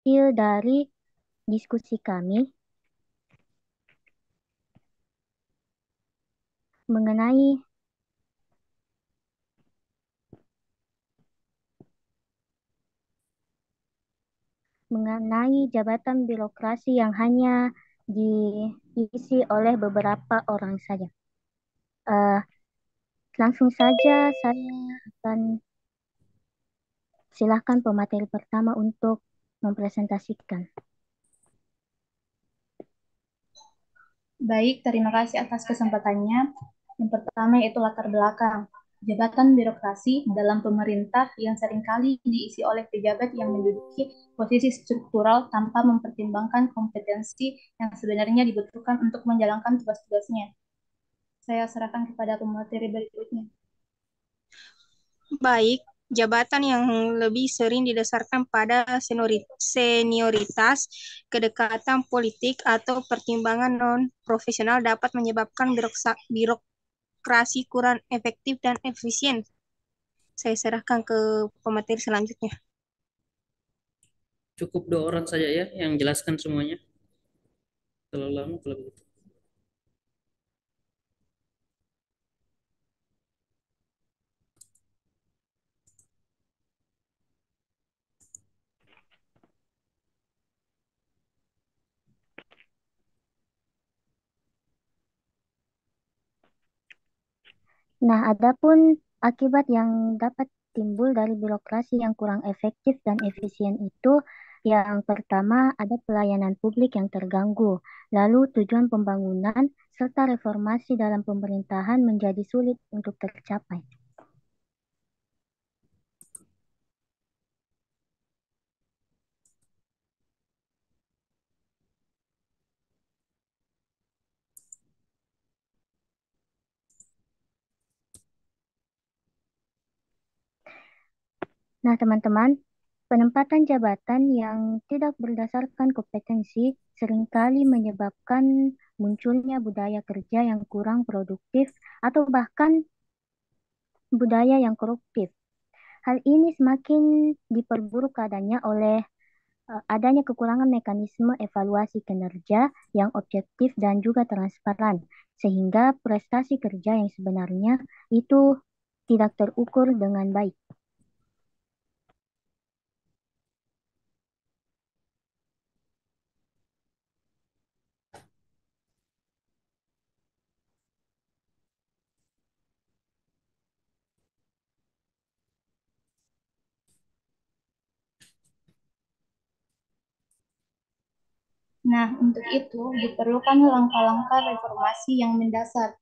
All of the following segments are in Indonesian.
hasil dari diskusi kami mengenai mengenai jabatan birokrasi yang hanya diisi oleh beberapa orang saja. Eh, Langsung saja saya akan silakan pemateri pertama untuk mempresentasikan. Baik, terima kasih atas kesempatannya. Yang pertama yaitu latar belakang. Jabatan birokrasi dalam pemerintah yang seringkali diisi oleh pejabat yang menduduki posisi struktural tanpa mempertimbangkan kompetensi yang sebenarnya dibutuhkan untuk menjalankan tugas-tugasnya. Saya serahkan kepada pemateri berikutnya. Baik, jabatan yang lebih sering didasarkan pada senioritas, kedekatan politik, atau pertimbangan non-profesional dapat menyebabkan birokrasi kurang efektif dan efisien. Saya serahkan ke pemateri selanjutnya. Cukup dua orang saja ya yang jelaskan semuanya. Terlalu lama kalau begitu. Nah, adapun akibat yang dapat timbul dari birokrasi yang kurang efektif dan efisien itu, yang pertama ada pelayanan publik yang terganggu, lalu tujuan pembangunan serta reformasi dalam pemerintahan menjadi sulit untuk tercapai. Nah, teman-teman, penempatan jabatan yang tidak berdasarkan kompetensi seringkali menyebabkan munculnya budaya kerja yang kurang produktif atau bahkan budaya yang koruptif. Hal ini semakin diperburuk keadaannya oleh adanya kekurangan mekanisme evaluasi kinerja yang objektif dan juga transparan, sehingga prestasi kerja yang sebenarnya itu tidak terukur dengan baik. Nah, untuk itu diperlukan langkah-langkah reformasi yang mendasar,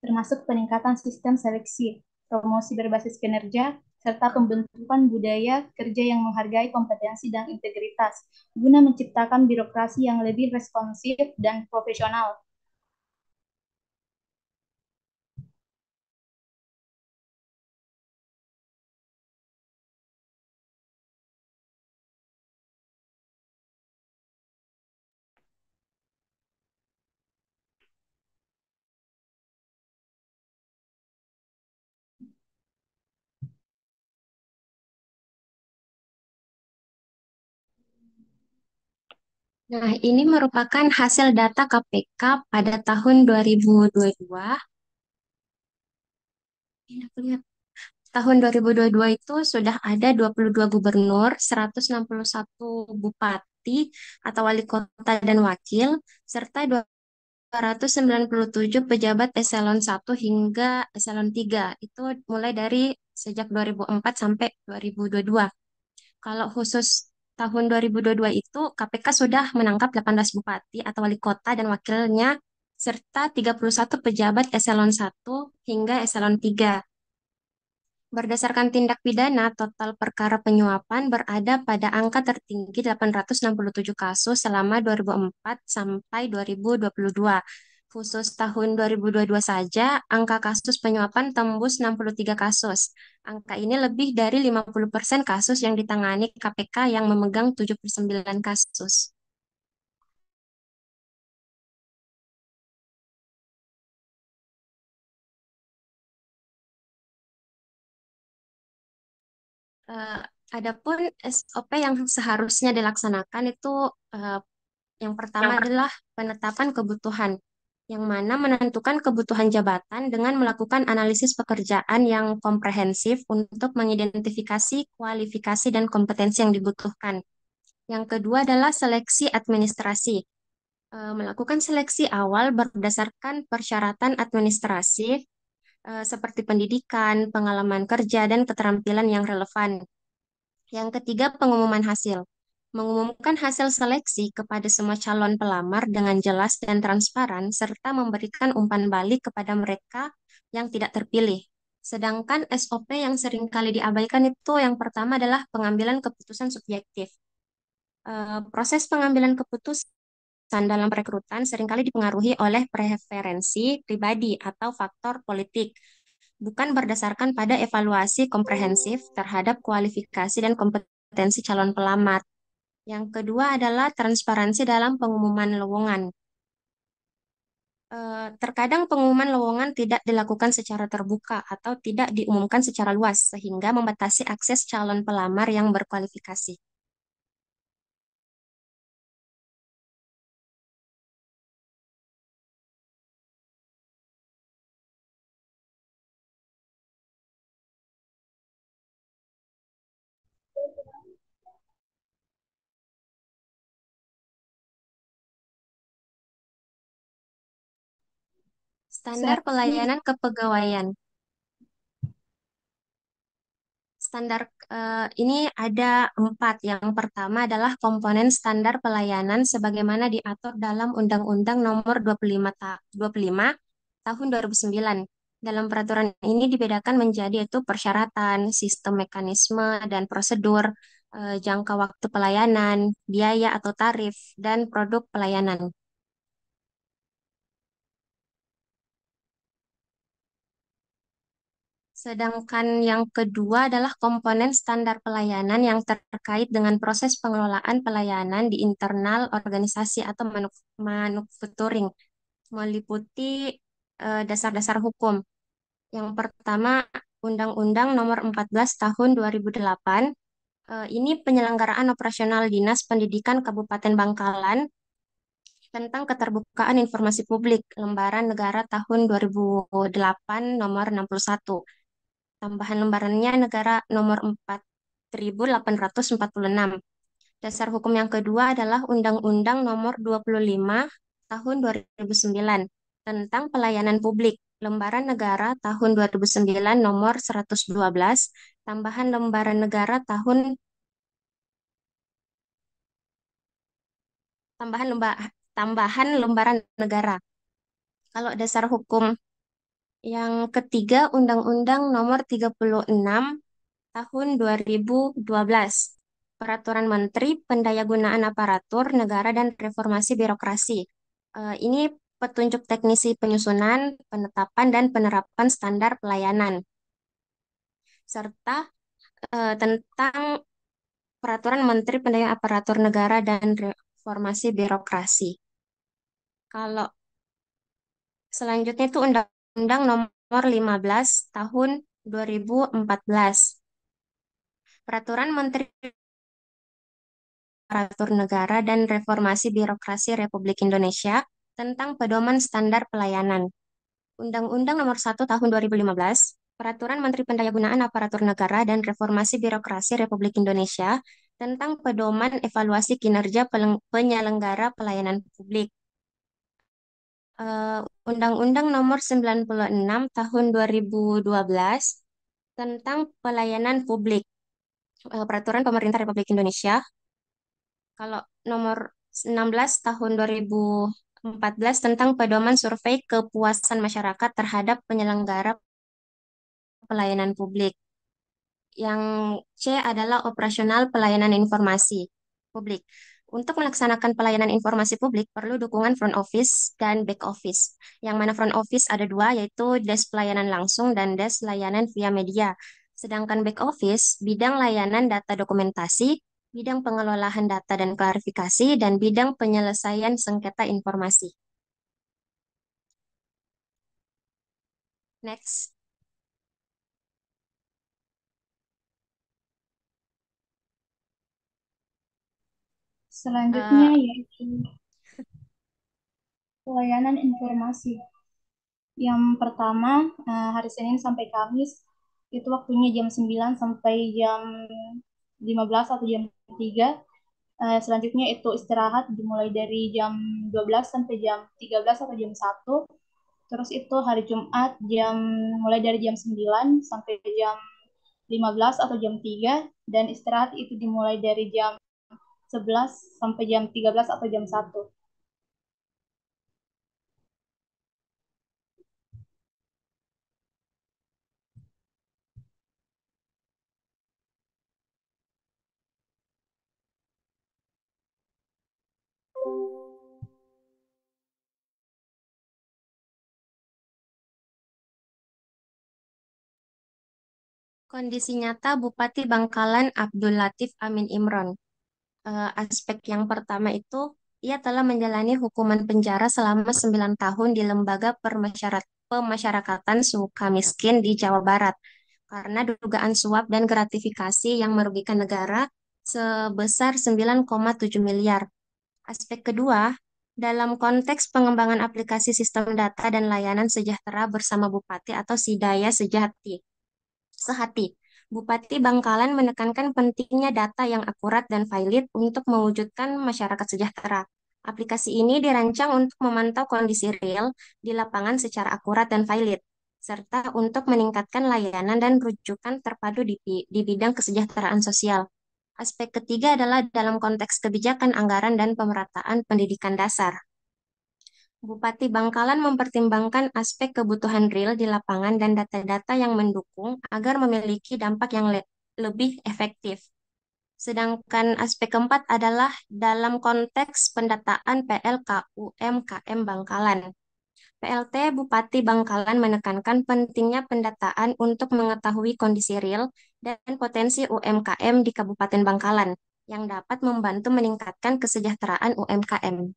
termasuk peningkatan sistem seleksi, promosi berbasis kinerja, serta pembentukan budaya kerja yang menghargai kompetensi dan integritas, guna menciptakan birokrasi yang lebih responsif dan profesional. Nah, ini merupakan hasil data KPK pada tahun 2022. Ini aku lihat. Tahun 2022 itu sudah ada 22 gubernur, 161 bupati atau wali kota dan wakil, serta 297 pejabat eselon 1 hingga eselon 3. Itu mulai dari sejak 2004 sampai 2022. Kalau khusus tahun 2022 itu KPK sudah menangkap 18 bupati atau wali kota dan wakilnya serta 31 pejabat eselon 1 hingga eselon 3. Berdasarkan tindak pidana, total perkara penyuapan berada pada angka tertinggi 867 kasus selama 2004 sampai 2022. Khusus tahun 2022 saja, angka kasus penyuapan tembus 63 kasus. Angka ini lebih dari 50% kasus yang ditangani KPK yang memegang 79 kasus. Adapun SOP yang seharusnya dilaksanakan itu yang pertama adalah penetapan kebutuhan, yang mana menentukan kebutuhan jabatan dengan melakukan analisis pekerjaan yang komprehensif untuk mengidentifikasi kualifikasi dan kompetensi yang dibutuhkan. Yang kedua adalah seleksi administrasi. Melakukan seleksi awal berdasarkan persyaratan administrasi seperti pendidikan, pengalaman kerja, dan keterampilan yang relevan. Yang ketiga, pengumuman hasil. Mengumumkan hasil seleksi kepada semua calon pelamar dengan jelas dan transparan, serta memberikan umpan balik kepada mereka yang tidak terpilih. Sedangkan SOP yang seringkali diabaikan itu yang pertama adalah pengambilan keputusan subjektif. Proses pengambilan keputusan dalam perekrutan seringkali dipengaruhi oleh preferensi pribadi atau faktor politik, bukan berdasarkan pada evaluasi komprehensif terhadap kualifikasi dan kompetensi calon pelamar. Yang kedua adalah transparansi dalam pengumuman lowongan. Terkadang pengumuman lowongan tidak dilakukan secara terbuka atau tidak diumumkan secara luas, sehingga membatasi akses calon pelamar yang berkualifikasi. Standar Selanjutnya, pelayanan kepegawaian. Standar ini ada 4. Yang pertama adalah komponen standar pelayanan sebagaimana diatur dalam Undang-Undang Nomor 25 Tahun 2009. Dalam peraturan ini dibedakan menjadi itu persyaratan, sistem mekanisme dan prosedur, jangka waktu pelayanan, biaya atau tarif, dan produk pelayanan. Sedangkan yang kedua adalah komponen standar pelayanan yang terkait dengan proses pengelolaan pelayanan di internal organisasi atau manufacturing, meliputi dasar-dasar hukum. Yang pertama, Undang-Undang Nomor 14 Tahun 2008. Ini penyelenggaraan operasional Dinas Pendidikan Kabupaten Bangkalan tentang keterbukaan informasi publik, Lembaran Negara tahun 2008 nomor 61. Tambahan lembarannya negara nomor 4846. Dasar hukum yang kedua adalah Undang-Undang nomor 25 tahun 2009 tentang pelayanan publik. Lembaran negara tahun 2009 nomor 112, tambahan lembaran negara tambahan lemba, tambahan lembaran negara. Kalau dasar hukum yang ketiga Undang-Undang nomor 36 tahun 2012. Peraturan Menteri Pendayagunaan Aparatur Negara dan Reformasi Birokrasi. Ini petunjuk teknisi penyusunan, penetapan, dan penerapan standar pelayanan. Serta tentang Peraturan Menteri Pendayaan Aparatur Negara dan Reformasi Birokrasi. Kalau selanjutnya itu Undang-Undang nomor 15 tahun 2014. Peraturan Menteri Aparatur Negara dan Reformasi Birokrasi Republik Indonesia tentang Pedoman Standar Pelayanan. Undang-Undang Nomor 1 Tahun 2015, Peraturan Menteri Pendayagunaan Aparatur Negara dan Reformasi Birokrasi Republik Indonesia tentang Pedoman Evaluasi Kinerja Penyelenggara Pelayanan Publik. Undang-Undang Nomor 96 Tahun 2012 tentang Pelayanan Publik. Peraturan Pemerintah Republik Indonesia kalau nomor 16 tahun 2014 tentang pedoman survei kepuasan masyarakat terhadap penyelenggara pelayanan publik. Yang C adalah operasional pelayanan informasi publik. Untuk melaksanakan pelayanan informasi publik perlu dukungan front office dan back office. Yang mana front office ada dua, yaitu desk pelayanan langsung dan desk layanan via media. Sedangkan back office, bidang layanan data dokumentasi, bidang pengelolaan data dan klarifikasi, dan bidang penyelesaian sengketa informasi. Next. Selanjutnya Eh, yaitu pelayanan informasi. Yang pertama, hari Senin sampai Kamis, itu waktunya jam 9 sampai jam 15 atau jam 3. Selanjutnya itu istirahat dimulai dari jam 12 sampai jam 13 atau jam 1. Terus itu hari Jumat mulai dari jam 9 sampai jam 15 atau jam 3. Dan istirahat itu dimulai dari jam 11 sampai jam 13 atau jam 1. Kondisi nyata Bupati Bangkalan Abdul Latif Amin Imron. Aspek yang pertama itu, ia telah menjalani hukuman penjara selama 9 tahun di Lembaga Pemasyarakatan Sukamiskin di Jawa Barat karena dugaan suap dan gratifikasi yang merugikan negara sebesar 9,7 miliar. Aspek kedua, dalam konteks pengembangan aplikasi sistem data dan layanan sejahtera bersama Bupati atau Sidaya Sehati. Bupati Bangkalan menekankan pentingnya data yang akurat dan valid untuk mewujudkan masyarakat sejahtera. Aplikasi ini dirancang untuk memantau kondisi real di lapangan secara akurat dan valid, serta untuk meningkatkan layanan dan rujukan terpadu di bidang kesejahteraan sosial. Aspek ketiga adalah dalam konteks kebijakan anggaran dan pemerataan pendidikan dasar. Bupati Bangkalan mempertimbangkan aspek kebutuhan real di lapangan dan data-data yang mendukung agar memiliki dampak yang lebih efektif. Sedangkan aspek keempat adalah dalam konteks pendataan PLK UMKM Bangkalan. PLT Bupati Bangkalan menekankan pentingnya pendataan untuk mengetahui kondisi real dan potensi UMKM di Kabupaten Bangkalan yang dapat membantu meningkatkan kesejahteraan UMKM.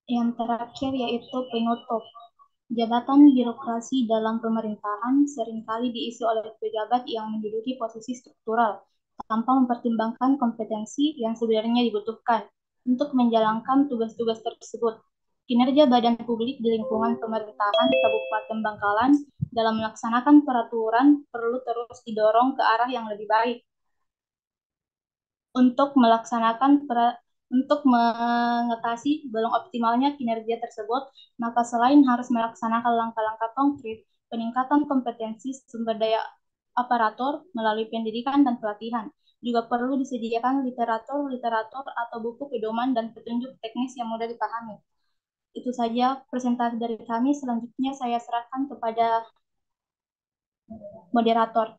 Yang terakhir yaitu penutup. Jabatan birokrasi dalam pemerintahan seringkali diisi oleh pejabat yang menduduki posisi struktural tanpa mempertimbangkan kompetensi yang sebenarnya dibutuhkan untuk menjalankan tugas-tugas tersebut. Kinerja badan publik di lingkungan pemerintahan Kabupaten Bangkalan dalam melaksanakan peraturan perlu terus didorong ke arah yang lebih baik untuk untuk mengatasi belum optimalnya kinerja tersebut, maka selain harus melaksanakan langkah-langkah konkret, peningkatan kompetensi sumber daya aparatur melalui pendidikan dan pelatihan, juga perlu disediakan literatur atau buku pedoman dan petunjuk teknis yang mudah dipahami. Itu saja presentasi dari kami. Selanjutnya saya serahkan kepada moderator.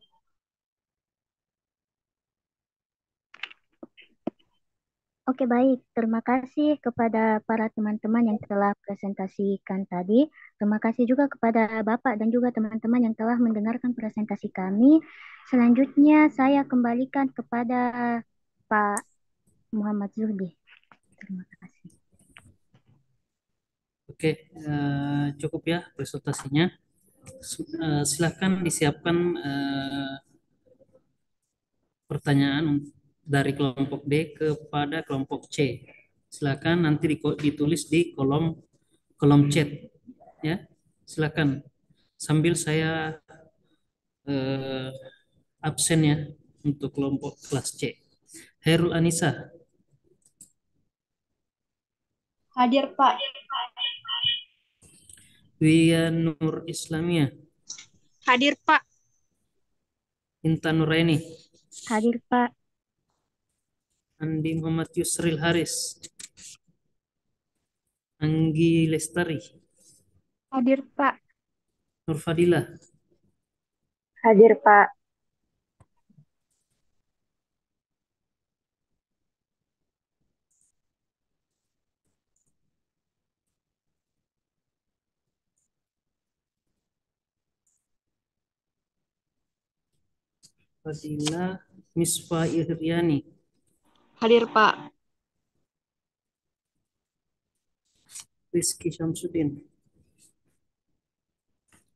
Oke, baik. Terima kasih kepada para teman-teman yang telah presentasikan tadi. Terima kasih juga kepada Bapak dan juga teman-teman yang telah mendengarkan presentasi kami. Selanjutnya saya kembalikan kepada Pak Muhammad Zuhdi. Terima kasih. Oke, cukup ya presentasinya. Silakan disiapkan pertanyaan dari kelompok D kepada kelompok C. Silakan nanti ditulis di kolom kolom chat ya. Silakan sambil saya eh, absen ya untuk kelompok kelas C. Herul Anissa, Hadir Pak. Wia Nur Islamia, Hadir, Pak. Intan Nuraini, Hadir Pak. Andi Muhammad Yusril Haris, Anggi Lestari, Hadir, Pak. Nur Fadila, Hadir, Pak. Fadila Misfa Iriani, Hadir, Pak. Rizky Syamsuddin,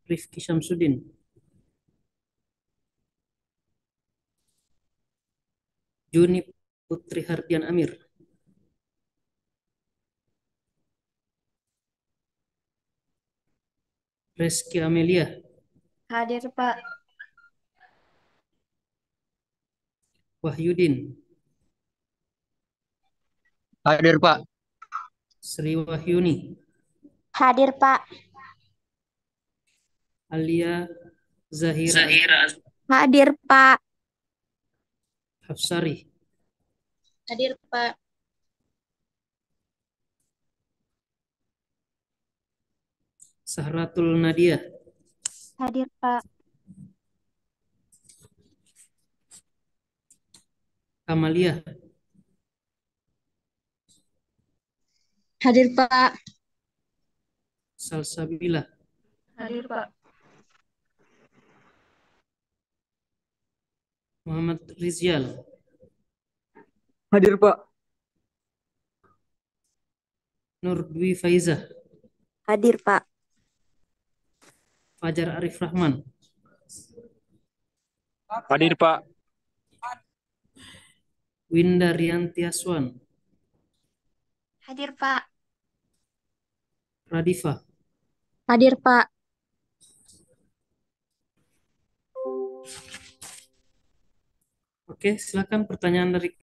Rifki Syamsuddin, Juni Putri Hardian Amir. Reski Amelia. Hadir, Pak. Wahyudin. Hadir, Pak. Sri Wahyuni. Hadir, Pak. Alia Zahira Hadir, Pak. Hafsari. Hadir, Pak. Sahratul Nadia. Hadir, Pak. Kamalia. Hadir, Pak. Salsabila. Hadir, Pak. Muhammad Rizal. Hadir, Pak. Nur Dwi Faizah. Hadir, Pak. Fajar Arif Rahman. Hadir, Pak. Winda Rianti Aswan. Hadir, Pak. Radifa. Hadir, Pak. Oke, silakan pertanyaan dari